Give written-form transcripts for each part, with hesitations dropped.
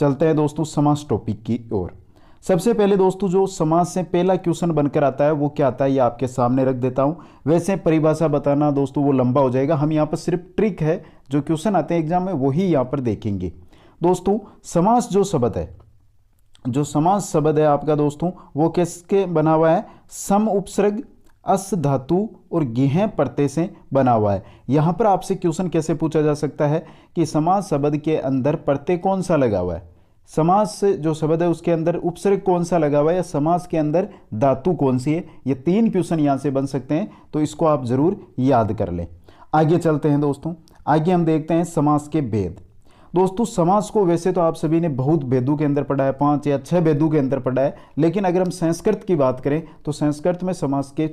चलते हैं दोस्तों समास टॉपिक की ओर। सबसे पहले दोस्तों जो समास से पहला क्वेश्चन बनकर आता है वो क्या आता है, ये आपके सामने रख देता हूं। वैसे परिभाषा बताना दोस्तों वो लंबा हो जाएगा, हम यहाँ पर सिर्फ ट्रिक है, जो क्वेश्चन आते हैं एग्जाम में वही यहाँ पर देखेंगे। दोस्तों समास जो शब्द है, जो समास शब्द है आपका दोस्तों, वो किसके बना हुआ है? सम उपसर्ग, अस धातु और गेह प्रत्यय से बना हुआ है। यहां पर आपसे क्वेश्चन कैसे पूछा जा सकता है कि समास शब्द के अंदर प्रत्यय कौन सा लगा हुआ है, समास जो शब्द है उसके अंदर उपसर्ग कौन सा लगा हुआ है, या समास के अंदर धातु कौन सी है। ये 3 क्वेश्चन यहां से बन सकते हैं, तो इसको आप जरूर याद कर लें। आगे चलते हैं दोस्तों, आगे हम देखते हैं समास के भेद। दोस्तों समास को वैसे तो आप सभी ने बहुत भेदों के अंदर पढ़ा है, 5 या 6 भेदों के अंदर पढ़ा है, लेकिन अगर हम संस्कृत की बात करें तो संस्कृत में समास के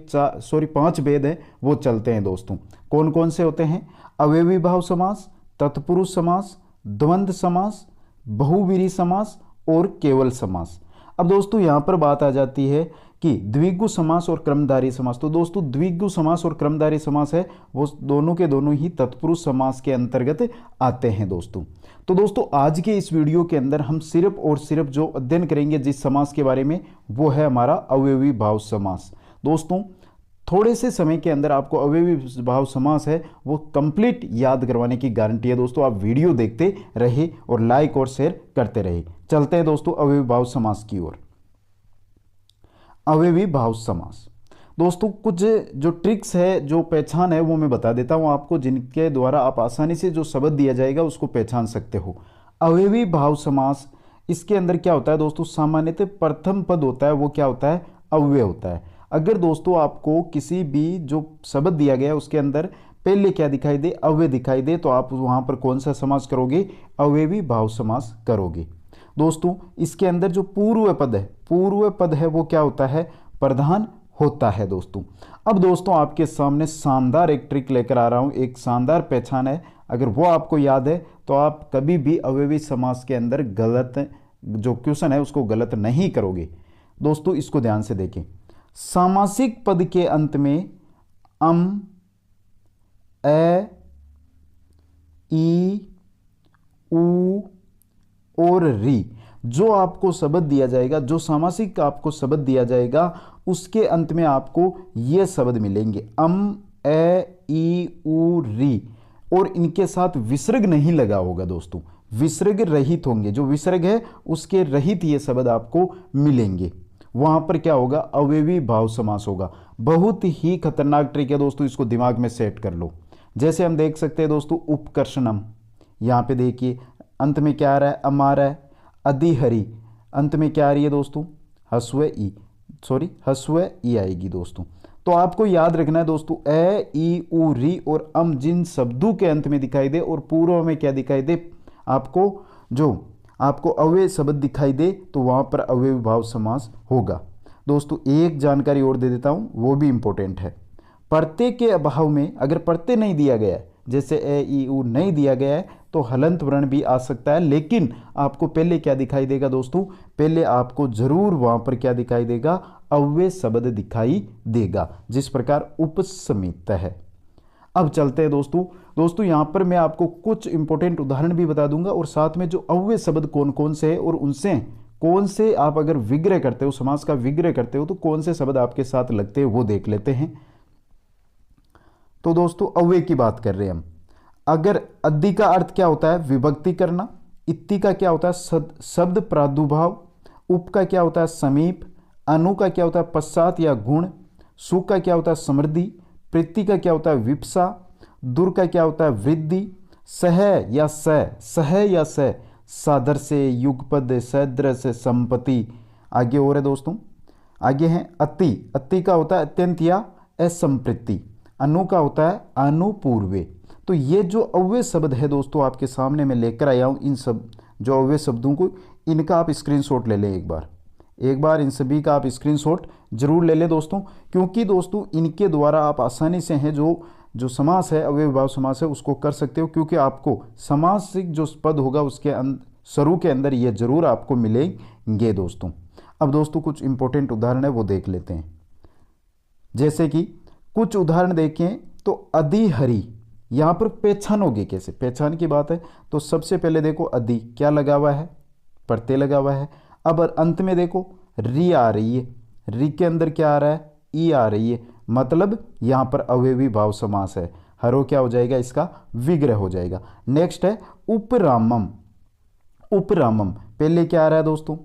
5 भेद हैं, वो चलते हैं दोस्तों। कौन कौन से होते हैं? अवयवी भाव समास, तत्पुरुष समास, द्वंद्व समास, बहुव्रीहि समास और केवल समास। अब दोस्तों यहां पर बात आ जाती है कि द्विगु समास और क्रमधारी समास। तो दोस्तों द्विगु समास और क्रमधारी समास है वो दोनों के दोनों ही तत्पुरुष समास के अंतर्गत आते हैं दोस्तों। तो दोस्तों आज के इस वीडियो के अंदर हम सिर्फ और सिर्फ जो अध्ययन करेंगे जिस समास के बारे में, वो है हमारा अवयवी भाव समास। दोस्तों थोड़े से समय के अंदर आपको अवयवी भाव समास है वो कंप्लीट याद करवाने की गारंटी है दोस्तों। आप वीडियो देखते रहे और लाइक और शेयर करते रहे। चलते हैं दोस्तों अवयवी भाव समास की ओर। अवयवी भाव समास दोस्तों कुछ जो ट्रिक्स है, जो पहचान है वो मैं बता देता हूं आपको, जिनके द्वारा आप आसानी से जो शब्द दिया जाएगा उसको पहचान सकते हो। अवयवी भाव समास, इसके अंदर क्या होता है दोस्तों, सामान्यतः प्रथम पद होता है वो क्या होता है? अव्यय होता है। अगर दोस्तों आपको किसी भी जो शब्द दिया गया है उसके अंदर पहले क्या दिखाई दे? अव्यय दिखाई दे, तो आप वहां पर कौन सा समास करोगे? अवयवी भाव समास करोगे। दोस्तों इसके अंदर जो पूर्व पद है वो क्या होता है? प्रधान होता है दोस्तों। अब दोस्तों आपके सामने शानदार एक ट्रिक लेकर आ रहा हूं, एक शानदार पहचान है, अगर वो आपको याद है तो आप कभी भी अवयवी समास के अंदर गलत जो क्वेश्चन है उसको गलत नहीं करोगे। दोस्तों इसको ध्यान से देखें। सामासिक पद के अंत में अम, ए, ई, उ और री जो आपको शब्द दिया जाएगा, जो सामासिक आपको शब्द दिया जाएगा उसके अंत में आपको ये शब्द मिलेंगे, अम, ए, ई, उ, री, और इनके साथ विसर्ग नहीं लगा होगा दोस्तों, विसर्ग रहित होंगे। जो विसर्ग है उसके रहित ये शब्द आपको मिलेंगे। वहां पर क्या होगा? अवयवी भाव समास होगा। बहुत ही खतरनाक ट्रिक है दोस्तों, इसको दिमाग में सेट कर लो। जैसे हम देख सकते हैं दोस्तों उपकर्षणम, यहां पे देखिए अंत में क्या आ रहा है? अम आ रहा है। अधिहरी, अंत में क्या आ रही है दोस्तों? हस्व ई आएगी दोस्तों। तो आपको याद रखना है दोस्तों, ए, ई, उ, री और अम जिन शब्दों के अंत में दिखाई दे और पूर्व में क्या दिखाई दे आपको, जो आपको अव्यय शब्द दिखाई दे, तो वहां पर अवयवी भाव समास होगा। दोस्तों एक जानकारी और दे देता हूं, वो भी इंपॉर्टेंट है। प्रत्यय के अभाव में, अगर प्रत्यय नहीं दिया गया है, जैसे ए, ई, उ नहीं दिया गया है, तो हलंत वर्ण भी आ सकता है, लेकिन आपको पहले क्या दिखाई देगा दोस्तों? पहले आपको जरूर वहां पर क्या दिखाई देगा? अव्यय शब्द दिखाई देगा, जिस प्रकार उपसमित है। अब चलते हैं दोस्तों यहां पर मैं आपको कुछ इंपॉर्टेंट उदाहरण भी बता दूंगा, और साथ में जो अव्यय शब्द कौन कौन से हैं और उनसे कौन से आप अगर विग्रह करते हो, समास का विग्रह करते हो, तो कौन से शब्द आपके साथ लगते हैं वो देख लेते हैं। तो दोस्तों अव्यय की बात कर रहे हैं हम। अगर अद्धि का अर्थ क्या होता है? विभक्ति करना। इत्ति का क्या होता है? शब्द प्रादुर्भाव। उप का क्या होता है? समीप। अनु का क्या होता है? पश्चात या गुण। सु का क्या होता है? समृद्धि। प्रीति का क्या होता है? विप्सा। दुर का क्या होता है? वृद्धि। सह या स सादर से, युगपद, सदृश, संपत्ति। आगे और है दोस्तों, आगे है अति का होता है अत्यंत या असंप्रति। अनु का होता है अनुपूर्वे। तो ये जो अव्यय शब्द है दोस्तों आपके सामने मैं लेकर आया हूं, इन सब जो अव्यय शब्दों को, इनका आप स्क्रीनशॉट ले लें एक बार इन सभी का आप स्क्रीनशॉट जरूर ले लें दोस्तों, क्योंकि दोस्तों इनके द्वारा आप आसानी से हैं जो समास है, अवयवी भाव समास है, उसको कर सकते हो, क्योंकि आपको समासिक जो पद होगा उसके शुरू के अंदर ये जरूर आपको मिलेंगे दोस्तों। अब दोस्तों कुछ इंपॉर्टेंट उदाहरण है वो देख लेते हैं। जैसे कि कुछ उदाहरण देखें तो अधिहरी, यहां पर पहचानोगे कैसे? पहचान की बात है तो सबसे पहले देखो अधि क्या लगा हुआ है? प्रत्यय लगा हुआ है। अब अंत में देखो री आ रही है, री के अंदर क्या आ रहा है, ई आ रही है, मतलब यहाँ पर अवयवी भाव समास है। हरो क्या हो जाएगा, इसका विग्रह हो जाएगा। नेक्स्ट है उपरामम। उपरामम पहले क्या आ रहा है दोस्तों,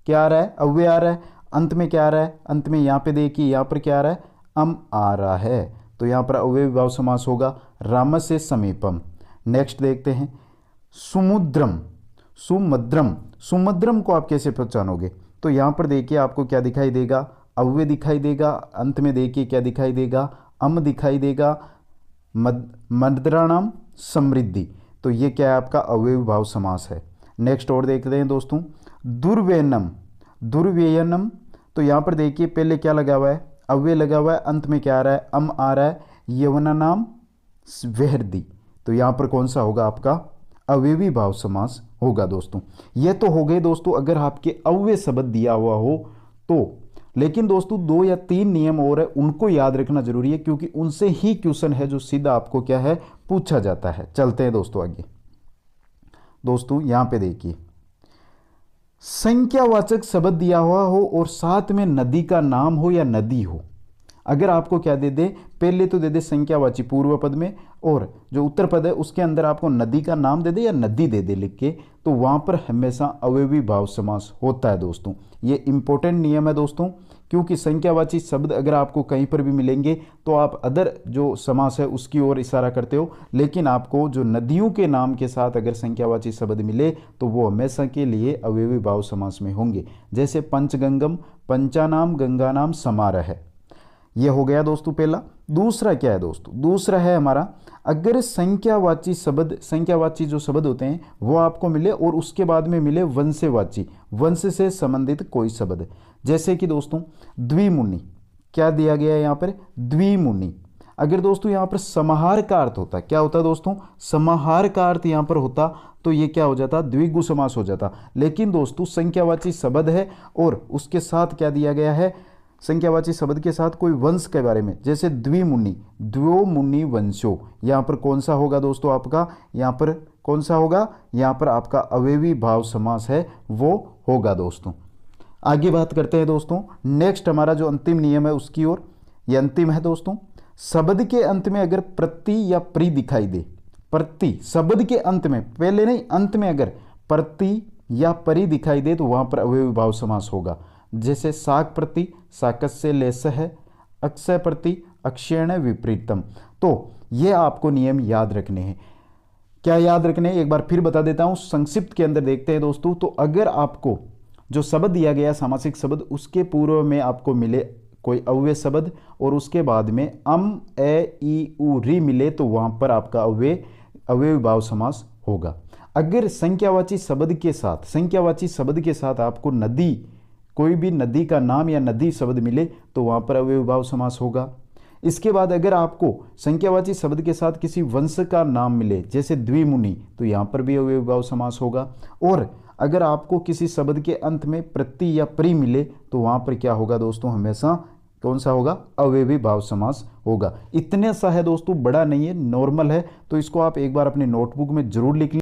क्या आ रहा है, अव्यय आ रहा है। अंत में क्या आ रहा है, अंत में यहाँ पे देखिए यहाँ पर क्या आ रहा है, अम आ रहा है, तो यहाँ पर अव्ययी भाव समास होगा राम से समीपम। नेक्स्ट देखते हैं सुमुद्रम। सुमद्रम, सुमद्रम को आप कैसे पहचानोगे, तो यहाँ पर देखिए आपको क्या दिखाई देगा, अव्यय दिखाई देगा, अंत में देखिए क्या दिखाई देगा, अम दिखाई देगा, मद्राणाम समृद्धि, तो ये क्या है आपका अव्ययी भाव समास है। नेक्स्ट और देखते हैं दोस्तों दुर्व्ययनम। दुर्व्ययनम, तो यहाँ पर देखिए पहले क्या लगा हुआ है, अव्यय लगा हुआ है, अंत में क्या आ रहा है, अम आ रहा है, यवना नाम स्वेहर्दी, तो यहाँ पर कौन सा होगा आपका अव्ययी भाव समास होगा दोस्तों। ये तो हो गए दोस्तों अगर आपके अव्यय शब्द दिया हुआ हो तो। लेकिन दोस्तों 2 या 3 नियम और है, उनको याद रखना जरूरी है क्योंकि उनसे ही क्वेश्चन है जो सीधा आपको क्या है पूछा जाता है। चलते हैं दोस्तों आगे। दोस्तों यहां पे देखिए संख्यावाचक शब्द दिया हुआ हो और साथ में नदी का नाम हो या नदी हो, अगर आपको क्या दे दे, पहले तो दे दे संख्यावाची पूर्व पद में, और जो उत्तर पद है उसके अंदर आपको नदी का नाम दे दे या नदी दे दे लिख के, तो वहां पर हमेशा अव्ययी भाव समास होता है दोस्तों। ये इंपॉर्टेंट नियम है दोस्तों, क्योंकि संख्यावाची शब्द अगर आपको कहीं पर भी मिलेंगे तो आप अदर जो समास है उसकी ओर इशारा करते हो, लेकिन आपको जो नदियों के नाम के साथ अगर संख्यावाची शब्द मिले तो वो हमेशा के लिए अव्ययी भाव समास में होंगे। जैसे पंचगंगम, पंचानाम गंगानाम समारह है, ये हो गया दोस्तों पहला। दूसरा क्या है दोस्तों, दूसरा है हमारा अगर संख्यावाची शब्द, संख्यावाची जो शब्द होते हैं वो आपको मिले और उसके बाद में मिले वंशवाची, वंश से संबंधित कोई शब्द, जैसे कि दोस्तों द्विमुनि, क्या दिया गया है यहाँ पर, द्विमुनि। अगर दोस्तों यहाँ पर समाहार का अर्थ होता, क्या होता दोस्तों, समाहार का अर्थ यहाँ पर होता तो ये क्या हो जाता, द्विगु समास हो जाता। लेकिन दोस्तों संख्यावाची शब्द है और उसके साथ क्या दिया गया है, संख्यावाची शब्द के साथ कोई वंश के बारे में, जैसे द्विमुनि, द्वो मुनि वंशो, यहाँ पर कौन सा होगा दोस्तों आपका, यहाँ पर कौन सा होगा, यहाँ पर आपका अव्ययी भाव समास है वो होगा दोस्तों। आगे बात करते हैं दोस्तों, नेक्स्ट हमारा जो अंतिम नियम है उसकी ओर, ये अंतिम है दोस्तों। शब्द के अंत में अगर प्रति या प्रि दिखाई दे, प्रति शब्द के अंत में, पहले नहीं अंत में अगर प्रति या परि दिखाई दे तो वहां पर अव्ययी भाव समास होगा। जैसे साक प्रति साकस्य लेस है, अक्षय प्रति अक्षेण विपरीतम। तो ये आपको नियम याद रखने हैं। क्या याद रखने हैं एक बार फिर बता देता हूं, संक्षिप्त के अंदर देखते हैं दोस्तों। तो अगर आपको जो शब्द दिया गया सामासिक शब्द, उसके पूर्व में आपको मिले कोई अव्यय शब्द और उसके बाद में अम ए ई उ री मिले तो वहां पर आपका अव्ययी भाव समास होगा। अगर संख्यावाची शब्द के साथ, संख्यावाची शब्द के साथ आपको नदी, कोई भी नदी का नाम या नदी शब्द मिले तो वहां पर अव्ययी भाव समास होगा। इसके बाद अगर आपको संख्यावाची शब्द के साथ किसी वंश का नाम मिले जैसे द्विमुनि, तो यहाँ पर भी अव्ययी भाव समास होगा। और अगर आपको किसी शब्द के अंत में प्रति या प्रि मिले तो वहां पर क्या होगा दोस्तों, हमेशा कौन सा होगा, अव्ययी भाव समास होगा। इतने सा है दोस्तों, बड़ा नहीं है, नॉर्मल है, तो इसको आप एक बार अपने नोटबुक में जरूर लिख लें।